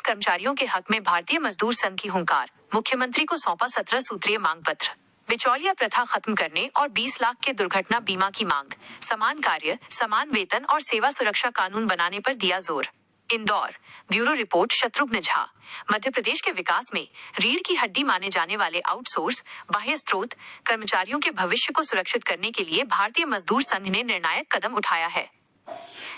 कर्मचारियों के हक में भारतीय मजदूर संघ की हुंकार, मुख्यमंत्री को सौंपा 17 सूत्रीय मांग पत्र। बिचौलिया प्रथा खत्म करने और 20 लाख के दुर्घटना बीमा की मांग, समान कार्य, समान वेतन और सेवा सुरक्षा कानून बनाने पर दिया जोर। Indore, bureau report Shatrughan Jha. मध्य प्रदेश के विकास में रीढ़ की हड्डी माने जाने वाले आउटसोर्स बाह्य स्रोत कर्मचारियों के भविष्य को सुरक्षित करने के लिए भारतीय मजदूर संघ ने निर्णायक कदम उठाया है।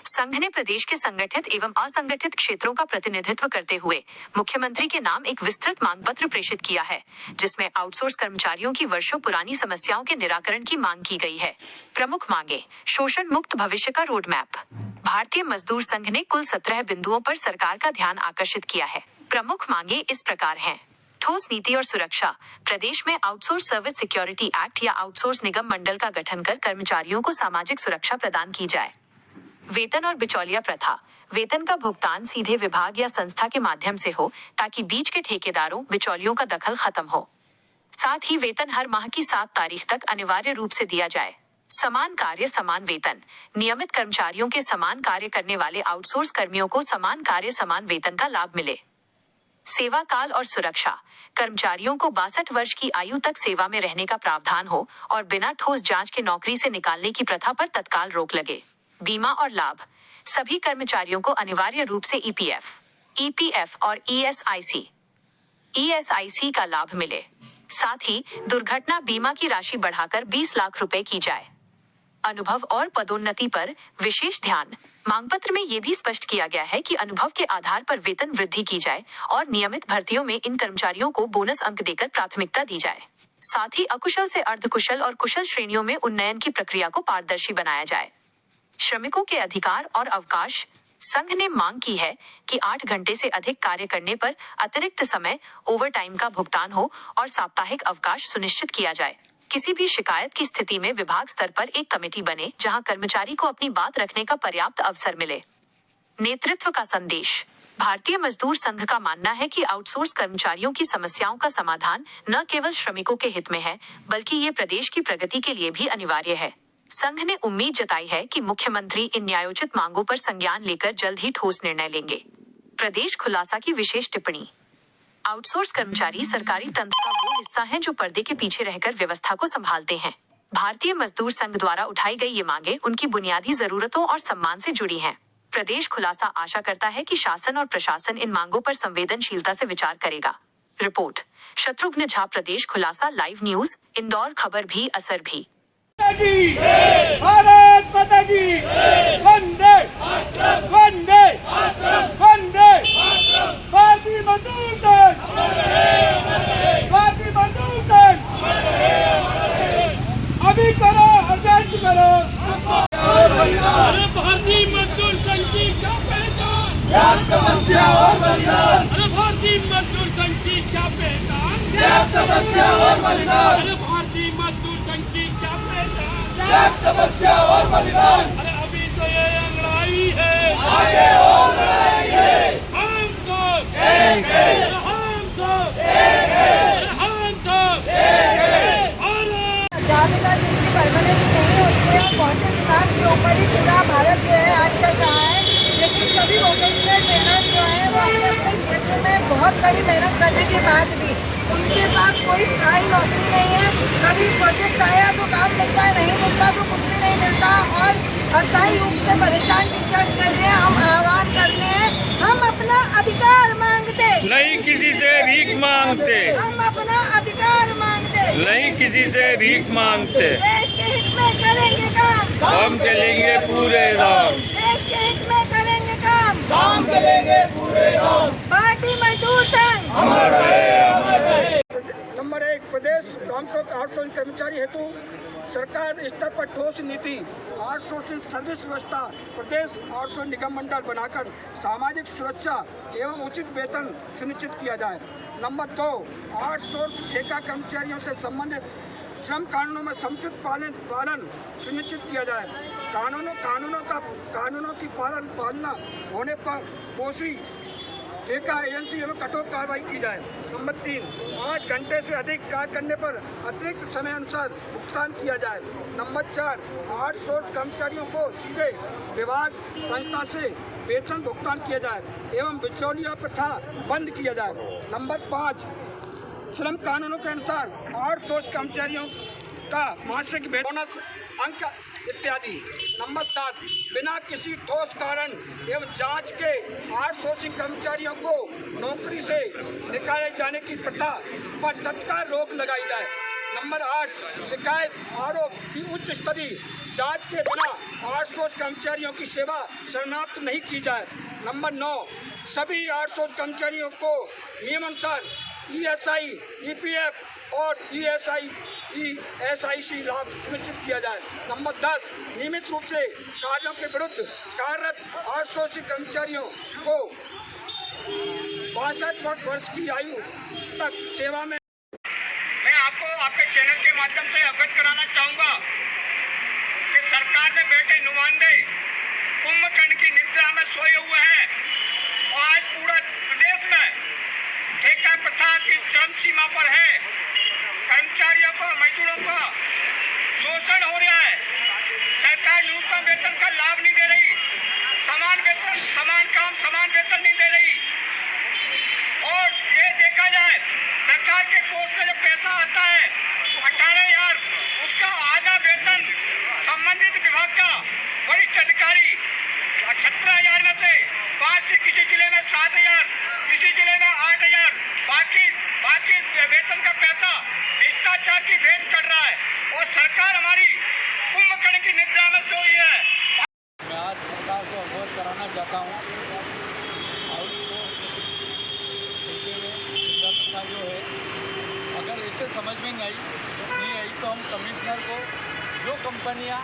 संघ ने प्रदेश के संगठित एवं असंगठित क्षेत्रों का प्रतिनिधित्व करते हुए मुख्यमंत्री के नाम एक विस्तृत मांग पत्र प्रेषित किया है, जिसमें आउटसोर्स कर्मचारियों की वर्षों पुरानी समस्याओं के निराकरण की मांग की गई है। प्रमुख मांगे: शोषण मुक्त भविष्य का रोड मैप। भारतीय मजदूर संघ ने कुल 17 बिंदुओं पर सरकार का ध्यान आकर्षित किया है। प्रमुख मांगे इस प्रकार हैं: ठोस नीति और सुरक्षा। प्रदेश में आउटसोर्स सर्विस सिक्योरिटी एक्ट या आउटसोर्स निगम मंडल का गठन कर कर्मचारियों को सामाजिक सुरक्षा प्रदान की जाए। वेतन और बिचौलिया प्रथा। वेतन का भुगतान सीधे विभाग या संस्था के माध्यम से हो, ताकि बीच के ठेकेदारों बिचौलियों का दखल खत्म हो। साथ ही वेतन हर माह की 7 तारीख तक अनिवार्य रूप से दिया जाए। समान कार्य समान वेतन। नियमित कर्मचारियों के समान कार्य करने वाले आउटसोर्स कर्मियों को समान कार्य समान वेतन का लाभ मिले। सेवा काल और सुरक्षा। कर्मचारियों को 62 वर्ष की आयु तक सेवा में रहने का प्रावधान हो और बिना ठोस जांच के नौकरी से निकालने की प्रथा पर तत्काल रोक लगे। बीमा और लाभ। सभी कर्मचारियों को अनिवार्य रूप से ईपीएफ और ईएसआईसी का लाभ मिले। साथ ही दुर्घटना बीमा की राशि बढ़ाकर 20 लाख रुपए की जाए। अनुभव और पदोन्नति पर विशेष ध्यान। मांग पत्र में ये भी स्पष्ट किया गया है कि अनुभव के आधार पर वेतन वृद्धि की जाए और नियमित भर्तियों में इन कर्मचारियों को बोनस अंक देकर प्राथमिकता दी जाए। साथ ही अकुशल से अर्धकुशल और कुशल श्रेणियों में उन्नयन की प्रक्रिया को पारदर्शी बनाया जाए। श्रमिकों के अधिकार और अवकाश। संघ ने मांग की है कि 8 घंटे से अधिक कार्य करने पर अतिरिक्त समय ओवरटाइम का भुगतान हो और साप्ताहिक अवकाश सुनिश्चित किया जाए। किसी भी शिकायत की स्थिति में विभाग स्तर पर एक कमेटी बने, जहां कर्मचारी को अपनी बात रखने का पर्याप्त अवसर मिले। नेतृत्व का संदेश। भारतीय मजदूर संघ का मानना है कि आउटसोर्स कर्मचारियों की समस्याओं का समाधान न केवल श्रमिकों के हित में है, बल्कि ये प्रदेश की प्रगति के लिए भी अनिवार्य है। संघ ने उम्मीद जताई है कि मुख्यमंत्री इन न्यायोचित मांगों पर संज्ञान लेकर जल्द ही ठोस निर्णय लेंगे। प्रदेश खुलासा की विशेष टिप्पणी। आउटसोर्स कर्मचारी सरकारी तंत्र का वो हिस्सा है जो पर्दे के पीछे रहकर व्यवस्था को संभालते हैं। भारतीय मजदूर संघ द्वारा उठाई गई ये मांगे उनकी बुनियादी जरूरतों और सम्मान से जुड़ी हैं। प्रदेश खुलासा आशा करता है कि शासन और प्रशासन इन मांगों पर संवेदनशीलता से विचार करेगा। रिपोर्ट शत्रुघ्न झा, प्रदेश खुलासा लाइव न्यूज, इंदौर। खबर भी असर भी। भारत माता की वंदे वंदे वंदे। भारतीय मजदूर संघ, भारतीय मजदूर संघ, अभी करो, अर्जेंट करो। अरे भारतीय मजदूर संघ की क्या पहचान, तपस्या और बलिदान। अरे भारतीय मजदूर संघ की क्या पहचान, तपस्या और बलिदान। अरे भारतीय मजदूर संघ की क्या पहचान, तपस्या और बलिदान। अरे अभी तो ये लड़ाई है, आगे और लड़ाई है। हम सब एक है, हम सब एक है, हम सब एक है। जावेगा जिनकी परमानेंट नहीं होती है और कौशल विकास के ऊपर ही पूरा भारत जो है आज चल रहा है। लेकिन सभी वोकेशनल ट्रेनर जो है वो अपने अपने क्षेत्र में बहुत बड़ी मेहनत करने के बाद भी उनके पास कोई स्थायी नौकरी नहीं है। कभी प्रोजेक्ट आया तो काम मिलता है, नहीं मिलता तो कुछ भी नहीं मिलता। और अस्थायी रूप से परेशान टीचर्स के लिए हम आह्वान करते हैं, हम अपना अधिकार मांगते, नहीं किसी से भीख मांगते। हम अपना अधिकार मांगते, नहीं किसी से भीख मांगते। देश के हित में करेंगे काम, हम चलेंगे पूरे दाम। देश के हित में करेंगे काम, काम करेंगे पूरे दाम। भारतीय मजदूर संघ अमर रहे, अमर रहे। नंबर 1, प्रदेश आउटसोर्सिंग कर्मचारी हेतु सरकार स्तर पर ठोस नीति, आउटसोर्सिंग सर्विस व्यवस्था, प्रदेश आउटसोर्सिंग निगम मंडल बनाकर सामाजिक सुरक्षा एवं उचित वेतन सुनिश्चित किया जाए। नंबर 2, आउटसोर्स ठेका कर्मचारियों से संबंधित श्रम कानूनों में समुचित पालन सुनिश्चित किया जाए। कानूनों की पालना होने पर दोषी ठेका एजेंसी एवं कठोर कार्रवाई की जाए। नंबर 3, 8 घंटे से अधिक कार्य करने पर अतिरिक्त समय अनुसार भुगतान किया जाए। नंबर 4, आउटसोर्स कर्मचारियों को सीधे विभाग संस्था से वेतन भुगतान किया जाए एवं बिचौलिया प्रथा बंद किया जाए। नंबर 5, श्रम कानूनों के अनुसार आउटसोर्स कर्मचारियों का मासिक बोनस अंक इत्यादि। नंबर 7, बिना किसी ठोस कारण एवं जांच के आउटसोर्सिंग कर्मचारियों को नौकरी से निकाले जाने की प्रथा पर तत्काल रोक लगाई जाए। नंबर 8, शिकायत आरोप की उच्च स्तरीय जांच के बिना आउटसोर्स कर्मचारियों की सेवा समाप्त नहीं की जाए। नंबर 9, सभी आउटसोर्स कर्मचारियों को नियमानुसार ESI, EPF और ESIC लाभ सुनिश्चित किया जाए। नंबर 10, नियमित रूप से कार्यों के विरुद्ध कार्यरत आउटसोर्सिंग कर्मचारियों को 62 वर्ष की आयु तक सेवा में। मैं आपको आपके चैनल के माध्यम से अवगत कराना चाहूँगा कि सरकार में बैठे नुमाइंदे कुंभकर्ण की निद्रा में सोए हुए हैं और आज पूरा प्रदेश में ठेका प्रथा की चरम सीमा पर है। कर्मचारियों को, मजदूरों का शोषण हो रहा है। सरकार न्यूनतम वेतन का लाभ नहीं दे रही, समान वेतन, समान काम, समान वेतन नहीं दे रही। और ये देखा जाए सरकार के कोष से जो पैसा आता है 18,000, उसका आधा वेतन संबंधित विभाग का वरिष्ठ अधिकारी 17,000 में से 5, किसी जिले में 7,000, किसी जिले में 8,000, बाकी वेतन का पैसा भ्रष्टाचार की भेंट कर रहा है और सरकार हमारी कुंभकर्ण की निद्रा में सोई है। मैं आज सरकार को अवगत कराना चाहता हूँ प्रथा जो है, अगर इसे समझ में नहीं आई तो हम कमिश्नर को, जो कंपनियाँ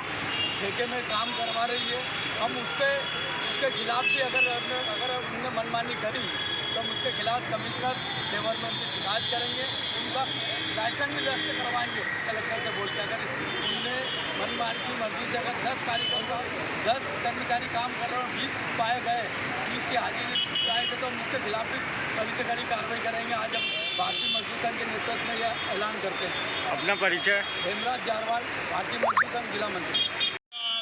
ठेके में काम करवा रही है, हम उसके खिलाफ भी अगर उन्होंने मनमानी करी तो हम उसके खिलाफ कमिश्नर लेवल में उनकी शिकायत करेंगे। उनका लाइसेंस भी रद्द करवाएंगे कलेक्टर से बोल के। अगर उनने मनमानी की मर्जी से अगर 10 कर्मचारी काम कर रहे हैं, 20 पाए गए, 20 की हाजिरी पाए गए, तो हम उसके खिलाफ भी कड़ी से कड़ी कार्रवाई करेंगे। आज हम भारतीय मजदूर संघ के नेतृत्व में यह ऐलान करते हैं। अपना परिचय। हेमराज जारवाल, भारतीय मजदूर संघ जिला मंत्री।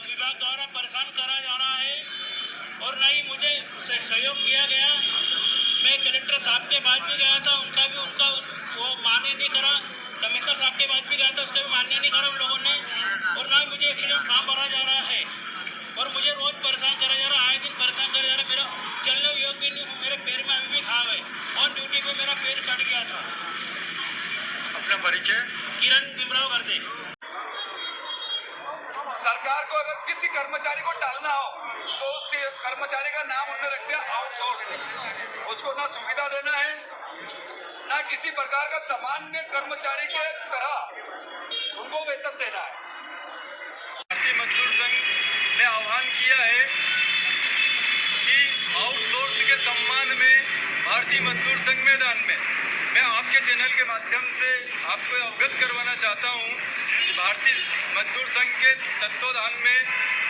विभाग द्वारा परेशान करा जा रहा है और न ही मुझे सहयोग किया गया। मैं कलेक्टर साहब के पास भी गया था, उनका वो मान्य नहीं करा। कमिश्नर साहब के पास भी गया था, उसका भी मान्य नहीं करा उन लोगों ने। और ना ही मुझे एक्सीडेंट फॉर्म भरा जा रहा है और मुझे रोज परेशान करा जा रहा है, आए दिन परेशान करा जा रहा है। मेरा चलने योग्य नहीं हूँ, मेरे पैर में अभी भी घाव है। ऑन ड्यूटी पे मेरा पैर कट गया था। अपना परिचय। किरण बिमराव करते। सरकार को अगर किसी कर्मचारी को टालना हो तो उस कर्मचारी का नाम उन्होंने रख दिया आउटसोर्स। उसको ना सुविधा देना है, ना किसी प्रकार का सामान्य कर्मचारी के तरह उनको वेतन देना है। भारतीय मजदूर संघ ने आह्वान किया है कि आउटसोर्स के सम्मान में भारतीय मजदूर संघ मैदान में। मैं आपके चैनल के माध्यम से आपको अवगत करवाना चाहता हूं कि भारतीय मजदूर संघ के तत्वाधान में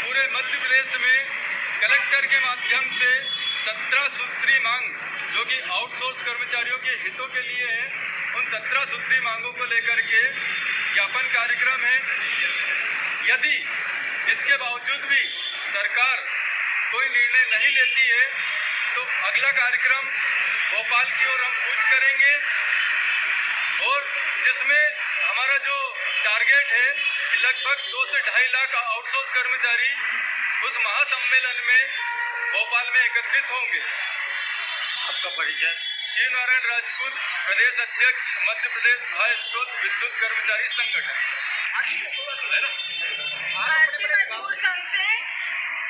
पूरे मध्य प्रदेश में कलेक्टर के माध्यम से 17 सूत्री मांग, जो कि आउटसोर्स कर्मचारियों के हितों के लिए है, उन 17 सूत्री मांगों को लेकर के ज्ञापन कार्यक्रम है। यदि इसके बावजूद भी सरकार कोई निर्णय नहीं लेती है तो अगला कार्यक्रम भोपाल की ओर हम कूच करेंगे और जिसमें हमारा जो टारगेट है कि लगभग 2 से 2.5 लाख आउटसोर्स कर्मचारी उस महासम्मेलन में भोपाल में एकत्रित होंगे। आपका परिचय। श्री नारायण राजपूत, प्रदेश अध्यक्ष, मध्य प्रदेश भाई स्रोत विद्युत कर्मचारी संगठन। भारतीय मजदूर संघ से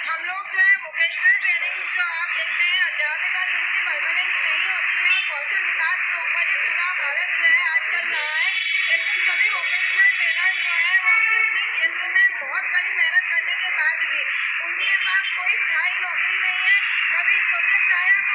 हम लोग जो है वोकेशनल ट्रेनिंग जो आप देखते हैं, अध्यापक जिनकी परमानेंट नहीं होती है, कौशल विकास के ऊपर ही पूरा भारत जो है आज चल रहा है। लेकिन सभी वोकेशनल ट्रेनर जो है वो अपने अपने क्षेत्र में बहुत कड़ी मेहनत करने के बाद भी उनके पास कोई स्थायी नौकरी नहीं है। कभी प्रोजेक्ट आया तो